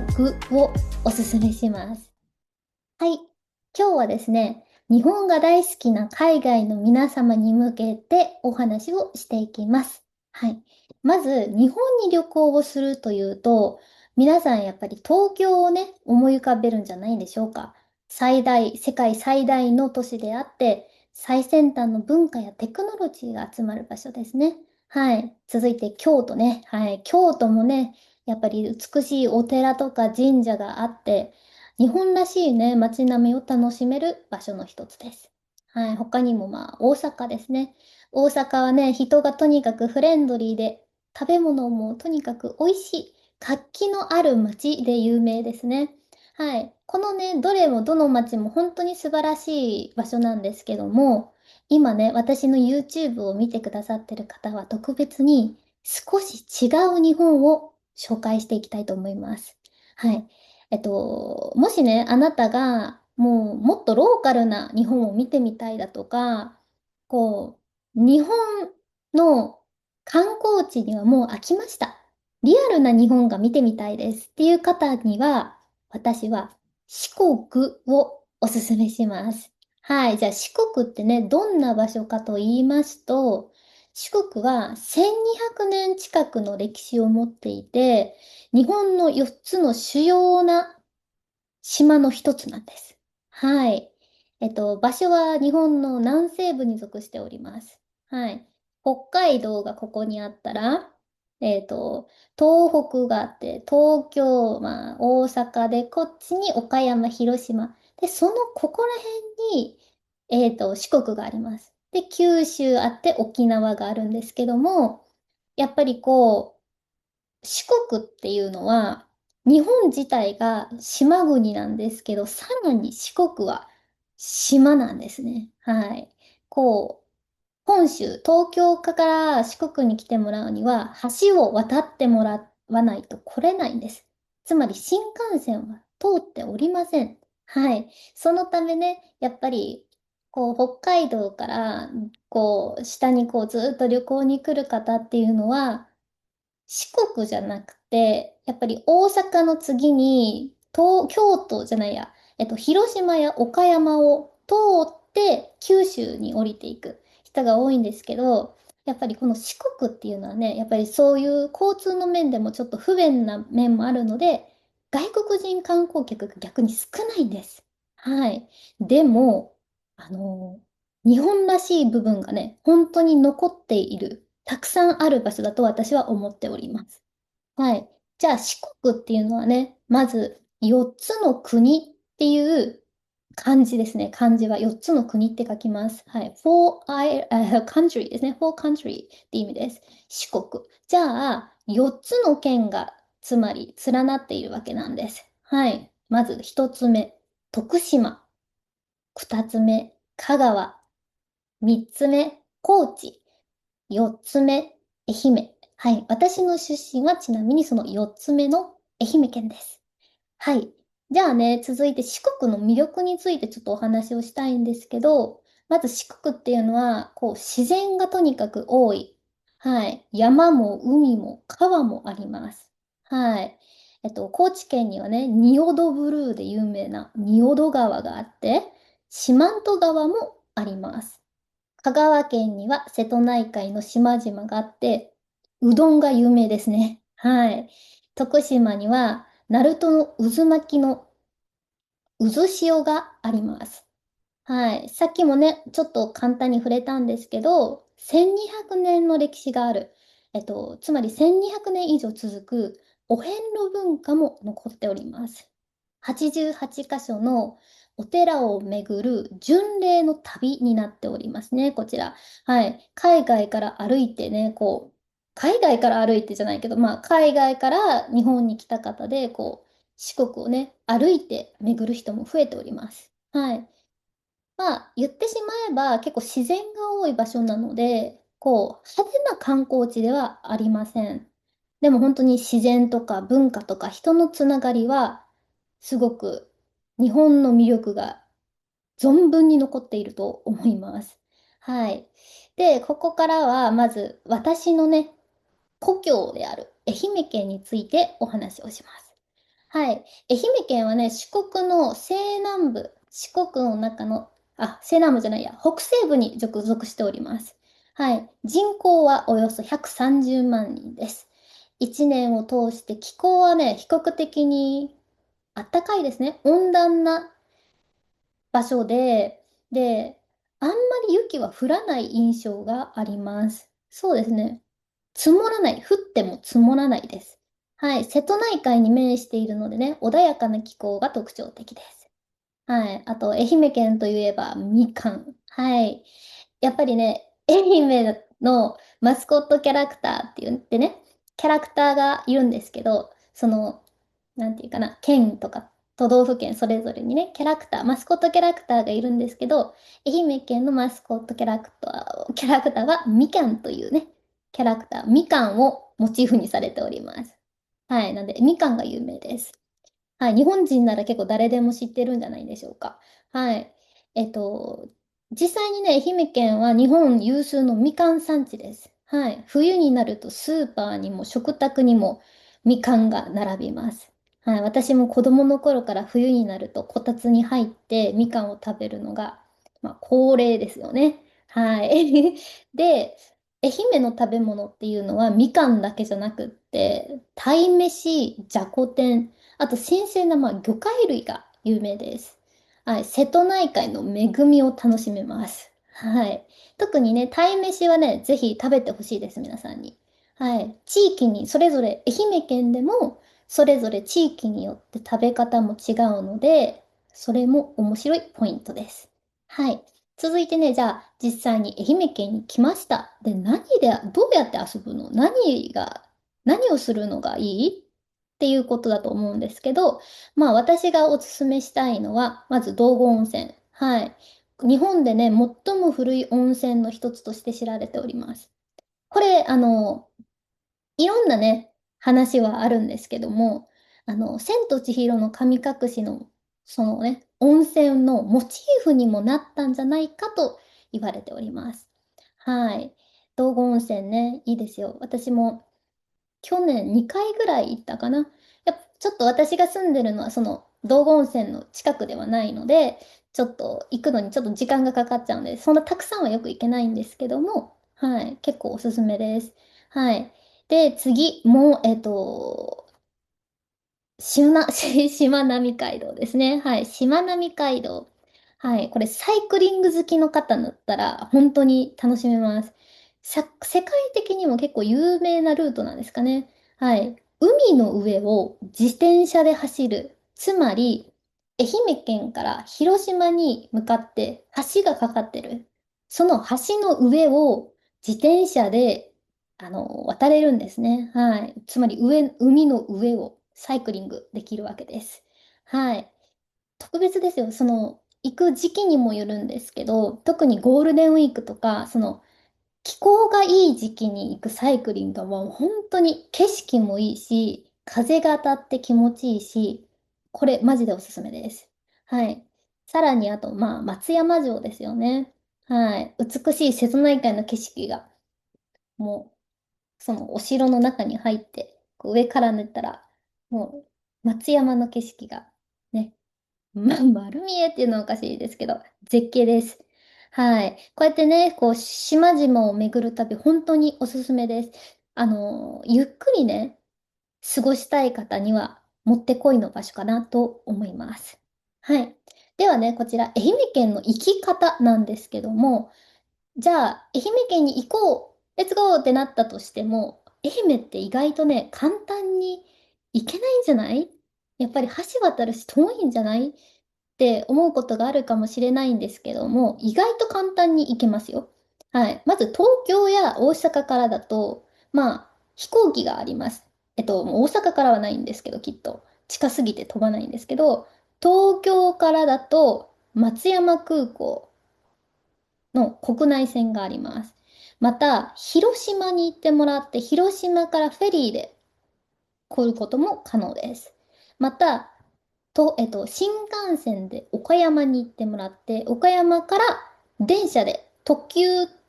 国をおすすめします。はい。今日はですね、日本が大好きな海外の皆様に向けてお話をしていきます。はい。まず、日本に旅行をするというと、皆さんやっぱり東京をね、思い浮かべるんじゃないでしょうか。世界最大の都市であって、最先端の文化やテクノロジーが集まる場所ですね。はい。続いて京都ね。はい。京都もね、やっぱり美しいお寺とか神社があって、日本らしいね、街並みを楽しめる場所の一つです。はい、他にも大阪ですね。大阪はね、人がとにかくフレンドリーで、食べ物もとにかく美味しい、活気のある街で有名ですね。はい、このね、どの街も本当に素晴らしい場所なんですけども、今ね、私の YouTube を見てくださってる方は特別に少し違う日本を紹介していきたいと思います。はい。もしね、あなたがもっとローカルな日本を見てみたいだとか、日本の観光地にはもう飽きました。リアルな日本が見てみたいですっていう方には、私は四国をおすすめします。はい。じゃあ四国ってね、どんな場所かと言いますと、四国は1200年近くの歴史を持っていて、日本の4つの主要な島の一つなんです。はい。場所は日本の南西部に属しております。はい。北海道がここにあったら、東北があって、東京、大阪で、こっちに岡山、広島。で、ここら辺に、四国があります。で、九州あって沖縄があるんですけども、やっぱり四国っていうのは、日本自体が島国なんですけど、さらに四国は島なんですね。はい。本州、東京から四国に来てもらうには、橋を渡ってもらわないと来れないんです。つまり新幹線は通っておりません。はい。そのためね、やっぱり、北海道から、下にずっと旅行に来る方っていうのは、四国じゃなくて、やっぱり大阪の次に、京都じゃないや、広島や岡山を通って九州に降りていく人が多いんですけど、やっぱりこの四国っていうのはね、やっぱりそういう交通の面でもちょっと不便な面もあるので、外国人観光客が逆に少ないんです。はい。でも、あの日本らしい部分がね、本当に残っている、たくさんある場所だと私は思っております。はい。じゃあ四国っていうのはね、まず4つの国っていう漢字ですね。漢字は4つの国って書きます。はい。country ですね。for country って意味です。四国。じゃあ、4つの県がつまり連なっているわけなんです。はい。まず1つ目、徳島。2つ目、香川。3つ目、高知。4つ目、愛媛。はい。私の出身はちなみにその4つ目の愛媛県です。はい。じゃあね、続いて四国の魅力についてちょっとお話をしたいんですけど、まず四国っていうのは、自然がとにかく多い。はい。山も海も川もあります。はい。高知県にはね、仁淀ブルーで有名な仁淀川があって、四万十川もあります。香川県には瀬戸内海の島々があって、うどんが有名ですね。はい。徳島には、鳴門の渦巻きの渦潮があります。はい。さっきもね、ちょっと簡単に触れたんですけど、1200年の歴史がある。つまり1200年以上続くお遍路文化も残っております。88箇所のお寺を巡る巡礼の旅になっておりますね、こちら。はい。海外から歩いてね、海外から歩いてじゃないけど、海外から日本に来た方で、四国をね、歩いて巡る人も増えております。はい。言ってしまえば結構自然が多い場所なので、派手な観光地ではありません。でも本当に自然とか文化とか人のつながりは、すごく日本の魅力が存分に残っていると思います。はい。で、ここからはまず私のね、故郷である愛媛県についてお話をします。はい。愛媛県はね、四国の西南部、四国の中の、西南部じゃないや、北西部に属しております。はい。人口はおよそ130万人です。一年を通して気候はね、比較的に暖かいですね。温暖な場所で、あんまり雪は降らない印象があります。そうですね。積もらない。降っても積もらないです。はい。瀬戸内海に面しているのでね、穏やかな気候が特徴的です。はい。あと、愛媛県といえば、みかん。はい。やっぱりね、愛媛のマスコットキャラクターって言ってね、キャラクターがいるんですけど、なんていうかな、県とか都道府県それぞれにね、キャラクター、マスコットキャラクターがいるんですけど、愛媛県のマスコットキャラクターはみかんというね、キャラクター、みかんをモチーフにされております。はい。なんで、みかんが有名です。はい、日本人なら結構誰でも知ってるんじゃないでしょうか。はい。えっと、実際にね、愛媛県は日本有数のみかん産地です。はい。冬になるとスーパーにも食卓にもみかんが並びます。はい。私も子供の頃から冬になるとこたつに入ってみかんを食べるのが、まあ、恒例ですよね。はい。で、愛媛の食べ物っていうのはみかんだけじゃなくって、鯛めし、じゃこ天、あと新鮮な、魚介類が有名です。はい、瀬戸内海の恵みを楽しめます。はい。特にね、鯛めしはね、ぜひ食べてほしいです、皆さんに。はい。地域に、それぞれ、愛媛県でも、それぞれ地域によって食べ方も違うので、それも面白いポイントです。はい。続いてね、じゃあ、実際に愛媛県に来ました。で、どうやって遊ぶの何をするのがいいっていうことだと思うんですけど、まあ私がおすすめしたいのは、まず道後温泉。はい。日本でね、最も古い温泉の一つとして知られております。これ、いろんなね、話はあるんですけども、千と千尋の神隠しの、そのね、温泉のモチーフにもなったんじゃないかと言われております。はい。道後温泉ね、いいですよ。私も去年2回ぐらい行ったかな。ちょっと私が住んでるのはその道後温泉の近くではないので、ちょっと行くのにちょっと時間がかかっちゃうんで、そんなたくさんはよく行けないんですけども、はい、結構おすすめです。はい。で、次、もう、しまなみ海道ですね。はい。しまなみ海道。はい。これ、サイクリング好きの方だったら、本当に楽しめます。世界的にも結構有名なルートなんですかね。はい。海の上を自転車で走る。つまり、愛媛県から広島に向かって橋がかかってる。その橋の上を自転車で渡れるんですね。はい。つまり海の上をサイクリングできるわけです。はい。特別ですよ。行く時期にもよるんですけど、特にゴールデンウィークとか、気候がいい時期に行くサイクリングはもう本当に景色もいいし、風が当たって気持ちいいし、これマジでおすすめです。はい。さらにあと、まあ、松山城ですよね。はい。美しい瀬戸内海の景色が、もそのお城の中に入って、こう上から寝たら、もう松山の景色がね、丸見えっていうのはおかしいですけど、絶景です。はい。こうやってね、こう、島々を巡る旅、本当におすすめです。ゆっくりね、過ごしたい方には、もってこいの場所かなと思います。はい。ではね、こちら、愛媛県の行き方なんですけども、じゃあ、愛媛県に行こう、レッツゴーってなったとしても、愛媛って意外とね、簡単に行けないんじゃない？やっぱり橋渡るし遠いんじゃないって思うことがあるかもしれないんですけども、意外と簡単に行けますよ。はい。まず東京や大阪からだと、まあ、飛行機があります。もう大阪からはないんですけど、きっと。近すぎて飛ばないんですけど、東京からだと松山空港の国内線があります。また、広島に行ってもらって、広島からフェリーで来ることも可能です。また、新幹線で岡山に行ってもらって、岡山から電車で特急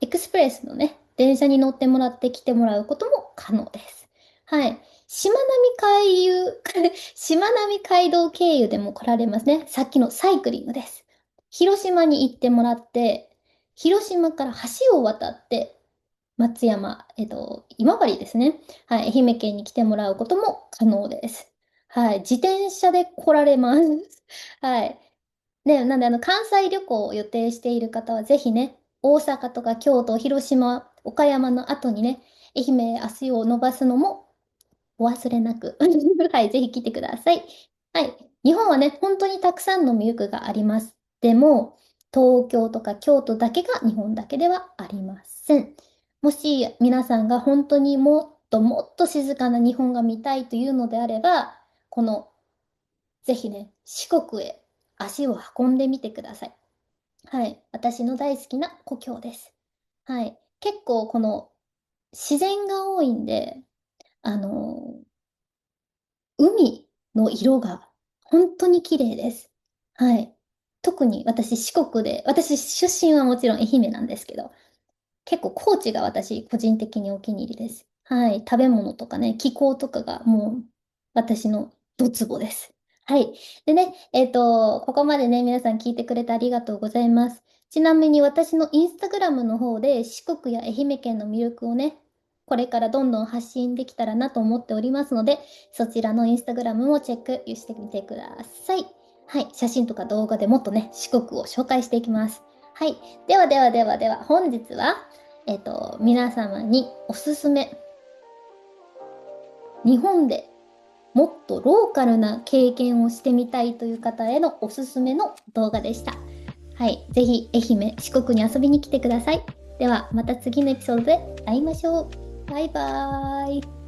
エクスプレスのね、電車に乗ってもらって来てもらうことも可能です。はい。しまなみ海遊、しまなみ海道経由でも来られますね。さっきのサイクリングです。広島に行ってもらって、広島から橋を渡って、松山、今治ですね。はい、愛媛県に来てもらうことも可能です。はい、自転車で来られます。はい。ね、なんで関西旅行を予定している方はぜひね、大阪とか京都、広島、岡山の後にね、愛媛へ足を伸ばすのもお忘れなく。はい、ぜひ来てください。はい。日本はね、本当にたくさんの魅力があります。でも、東京とか京都だけが日本だけではありません。もし皆さんが本当にもっともっと静かな日本が見たいというのであれば、この、ぜひね、四国へ足を運んでみてください。はい。私の大好きな故郷です。はい。結構この自然が多いんで、あの海の色が本当に綺麗です。はい。特に私四国で、私出身はもちろん愛媛なんですけど、結構高知が私個人的にお気に入りです。はい。食べ物とかね、気候とかがもう私のドツボです。はい。でね、ここまでね、皆さん聞いてくれてありがとうございます。ちなみに私のインスタグラムの方で四国や愛媛県の魅力をね、これからどんどん発信できたらなと思っておりますので、そちらのインスタグラムもチェックしてみてください。はい。写真とか動画でもっとね、四国を紹介していきます。はい。ではではではでは、本日は、皆様におすすめ、日本でもっとローカルな経験をしてみたいという方へのおすすめの動画でした。はい。ぜひ、愛媛、四国に遊びに来てください。では、また次のエピソードで会いましょう。バイバーイ。